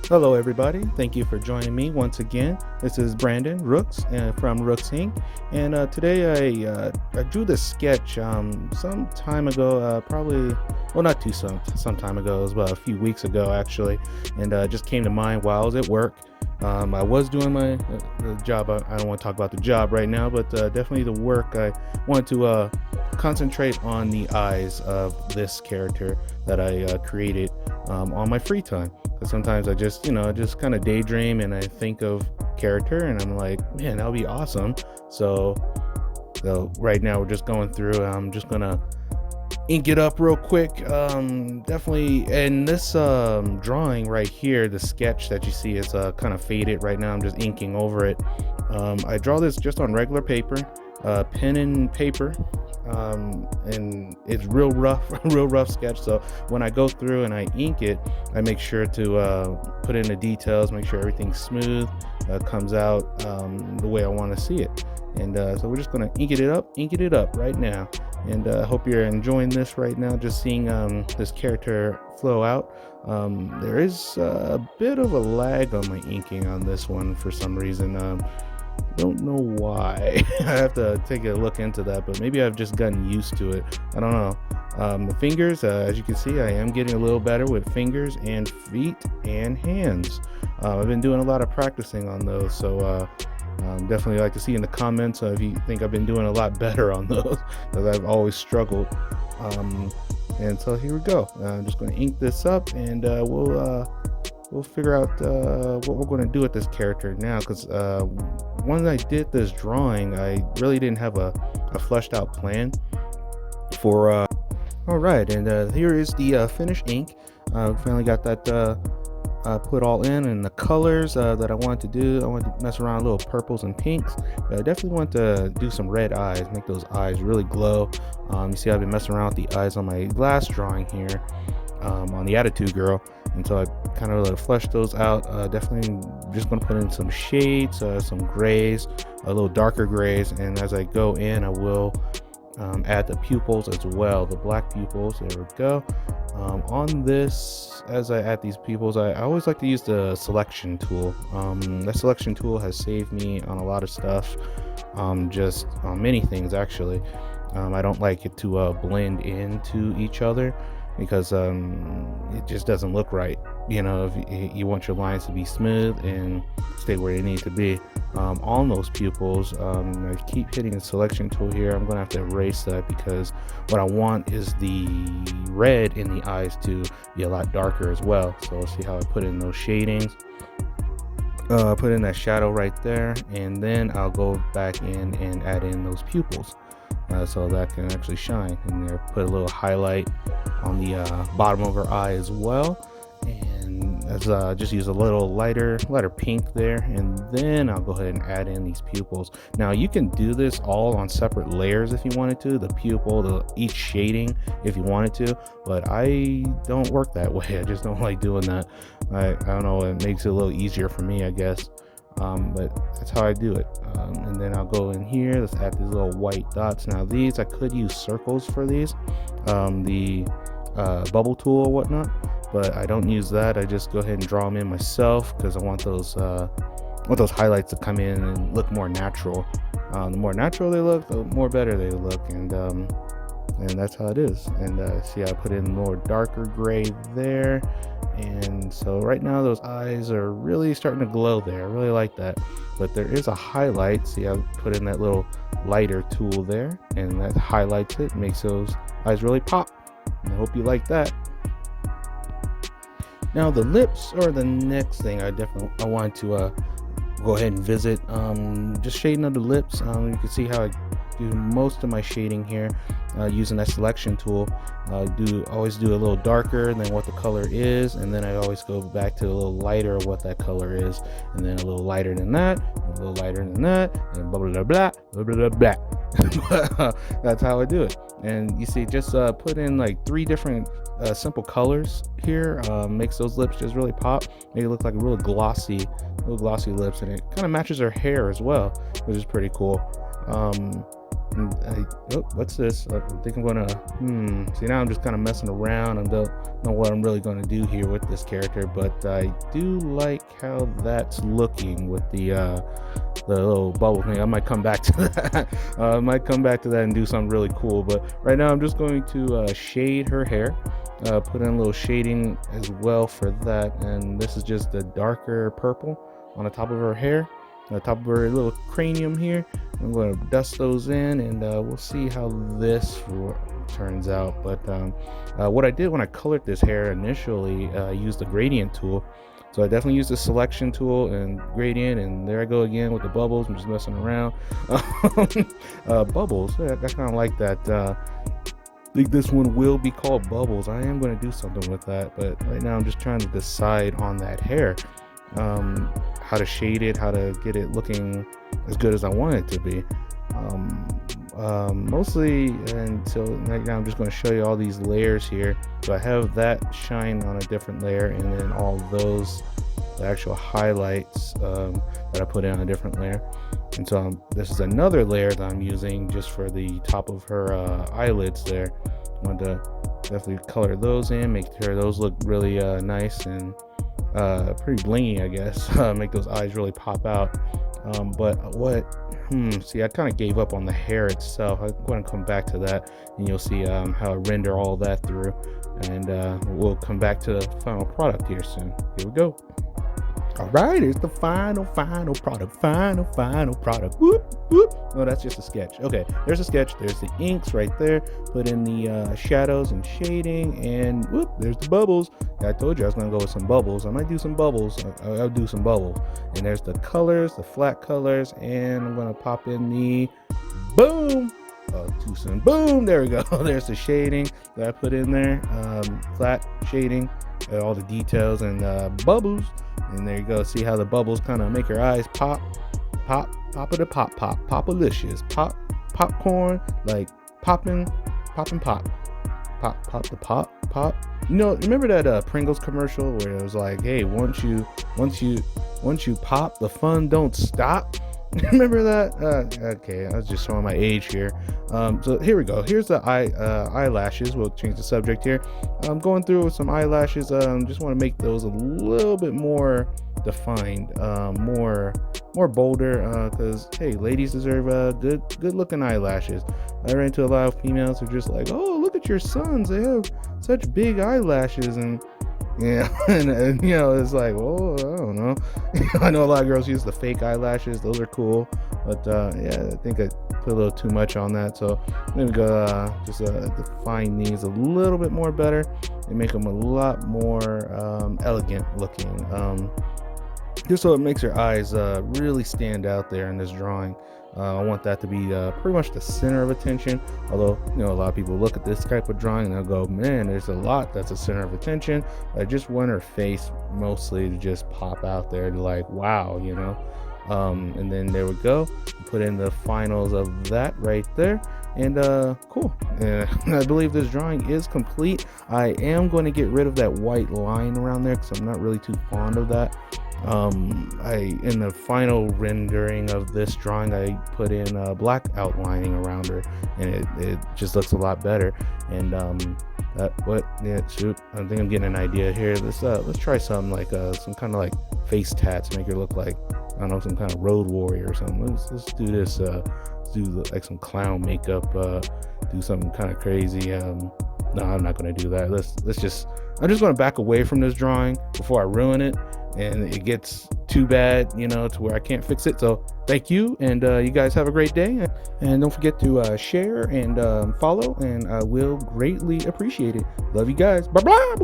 Hello everybody, thank you for joining me once again. This is Brandon Rooks from Rooksinc, and today I drew this sketch some time ago, probably, well, not too some time ago, it was about a few weeks ago actually, and just came to mind while I was at work. I was doing my the job. I don't want to talk about the job right now, but definitely the work. I wanted to concentrate on the eyes of this character that I created on my free time. Because sometimes I just, just kind of daydream and I think of character and I'm like, man, that would be awesome. So right now we're just going through. I'm just gonna ink it up real quick. Definitely, and this drawing right here, the sketch that you see is kind of faded right now. I'm just inking over it. I draw this just on regular paper, pen and paper, and it's real rough real rough sketch. So when I go through and I ink it, I make sure to put in the details, make sure everything's smooth, comes out the way I want to see it. And so we're just gonna ink it up right now, and I hope you're enjoying this right now, just seeing this character flow out. There is a bit of a lag on my inking on this one for some reason. Don't know why. I have to take a look into that, but maybe I've just gotten used to it. I don't know. The fingers, as you can see, I am getting a little better with fingers and feet and hands. I've been doing a lot of practicing on those, so definitely like to see in the comments if you think I've been doing a lot better on those, because I've always struggled. And so here we go. I'm just going to ink this up, and we'll figure out what we're going to do with this character now, because when I did this drawing, I really didn't have a fleshed out plan for all right, and here is the finished ink. Finally got that put all in, and the colors that I wanted to do, I wanted to mess around a little purples and pinks. I definitely want to do some red eyes, make those eyes really glow. You see I've been messing around with the eyes on my last drawing here, on the Attitude Girl, and so I kind of fleshed those out. Definitely just going to put in some shades, some grays, a little darker grays, and as I go in I will add the pupils as well, the black pupils. There we go. On this, as I add these pupils, I always like to use the selection tool. That selection tool has saved me on a lot of stuff, just on many things actually. I don't like it to blend into each other, because it just doesn't look right. If you want your lines to be smooth and stay where they need to be. On those pupils, I keep hitting the selection tool here. I'm gonna have to erase that, because what I want is the red in the eyes to be a lot darker as well. So see how I put in those shadings, put in that shadow right there, and then I'll go back in and add in those pupils, so that can actually shine in there. Put a little highlight on the bottom of her eye as well, and as just use a little lighter pink there, and then I'll go ahead and add in these pupils. Now you can do this all on separate layers if you wanted to, the pupil, each shading if you wanted to, but I don't work that way. I just don't like doing that. I don't know, it makes it a little easier for me, I guess. But that's how I do it. And then I'll go in here, let's add these little white dots. Now these, I could use circles for these, the bubble tool or whatnot, but I don't use that. I just go ahead and draw them in myself, because I want those highlights to come in and look more natural. The more natural they look, the more better they look, and that's how it is. And see, I put in more darker gray there, and so right now those eyes are really starting to glow there. I really like that, but there is a highlight. See, I put in that little lighter tool there, and that highlights it, makes those eyes really pop. I hope you like that. Now the lips are the next thing I wanted to go ahead and visit. Just shading of the lips. You can see how I do most of my shading here, using that selection tool. Always do a little darker than what the color is, and then I always go back to a little lighter of what that color is, and then a little lighter than that, a little lighter than that, and blah blah blah blah blah blah blah. That's how I do it. And you see, just put in like 3 different simple colors here, makes those lips just really pop, make it look like a real glossy lips, and it kind of matches her hair as well, which is pretty cool. And oh, what's this? I think I'm gonna see, now I'm just kind of messing around and don't know what I'm really going to do here with this character, but I do like how that's looking with the little bubble thing. I might come back to that. I might come back to that and do something really cool, but right now I'm just going to shade her hair, put in a little shading as well for that, and this is just the darker purple on the top of her hair, on the top of her little cranium here. I'm going to dust those in, and we'll see how this turns out. But what I did when I colored this hair initially, I used the gradient tool. So I definitely used the selection tool and gradient, and there I go again with the bubbles. I'm just messing around. Bubbles, yeah, I kind of like that. I think this one will be called Bubbles. I am going to do something with that, but right now I'm just trying to decide on that hair, how to shade it, how to get it looking as good as I want it to be. Mostly, and so right now I'm just going to show you all these layers here. So I have that shine on a different layer, and then all those, the actual highlights that I put in on a different layer. And so this is another layer that I'm using just for the top of her eyelids there. I want to definitely color those in, make sure those look really nice and pretty blingy, I guess. Make those eyes really pop out. But what see, I kind of gave up on the hair itself. I'm going to come back to that, and you'll see how I render all that through, and we'll come back to the final product here soon. Here we go. All right, here's the final product. Final product. Whoop, whoop. Oh, that's just a sketch. Okay, there's a sketch. There's the inks right there. Put in the shadows and shading, and whoop, there's the bubbles. I told you I was gonna go with some bubbles. I might do some bubbles. I'll do some bubbles. And there's the colors, the flat colors, and I'm gonna pop in the boom. Oh, too soon. Boom, there we go. There's the shading that I put in there. Flat shading, all the details, and bubbles. And there you go. See how the bubbles kind of make your eyes pop, pop, pop-a-da pop, pop, pop-alicious, pop, popcorn, like popping, pop, pop the pop. You know, remember that Pringles commercial where it was like, hey, once you pop, the fun don't stop. Remember that? Okay, I was just showing my age here. So here we go. Here's the eyelashes. We'll change the subject here. I'm going through with some eyelashes. Just want to make those a little bit more defined, more bolder. Because hey, ladies deserve good looking eyelashes. I ran into a lot of females who are just like, oh, look at your sons. They have such big eyelashes, and yeah, and you know, it's like, well, I don't know. I know a lot of girls use the fake eyelashes. Those are cool, but yeah, I think I put a little too much on that. So let me go just define these a little bit more better and make them a lot more elegant looking. Just so it makes your eyes really stand out there in this drawing. I want that to be pretty much the center of attention. Although, you know, a lot of people look at this type of drawing and they'll go, man, there's a lot that's a center of attention. I just want her face mostly to just pop out there to like, wow, you know. And then there we go. Put in the finals of that right there. And cool. I believe this drawing is complete. I am going to get rid of that white line around there because I'm not really too fond of that. In the final rendering of this drawing, I put in black outlining around her, and it just looks a lot better. And shoot, I think I'm getting an idea here. Let's try something like some kind of like face tats, make her look like, I don't know, some kind of road warrior or something. Let's do this. Let's do like some clown makeup. Do something kind of crazy. No, I'm not going to do that. I'm just going to back away from this drawing before I ruin it and it gets too bad, you know, to where I can't fix it. So thank you, and you guys have a great day, and don't forget to share and follow, and I will greatly appreciate it. Love you guys. Bye bye.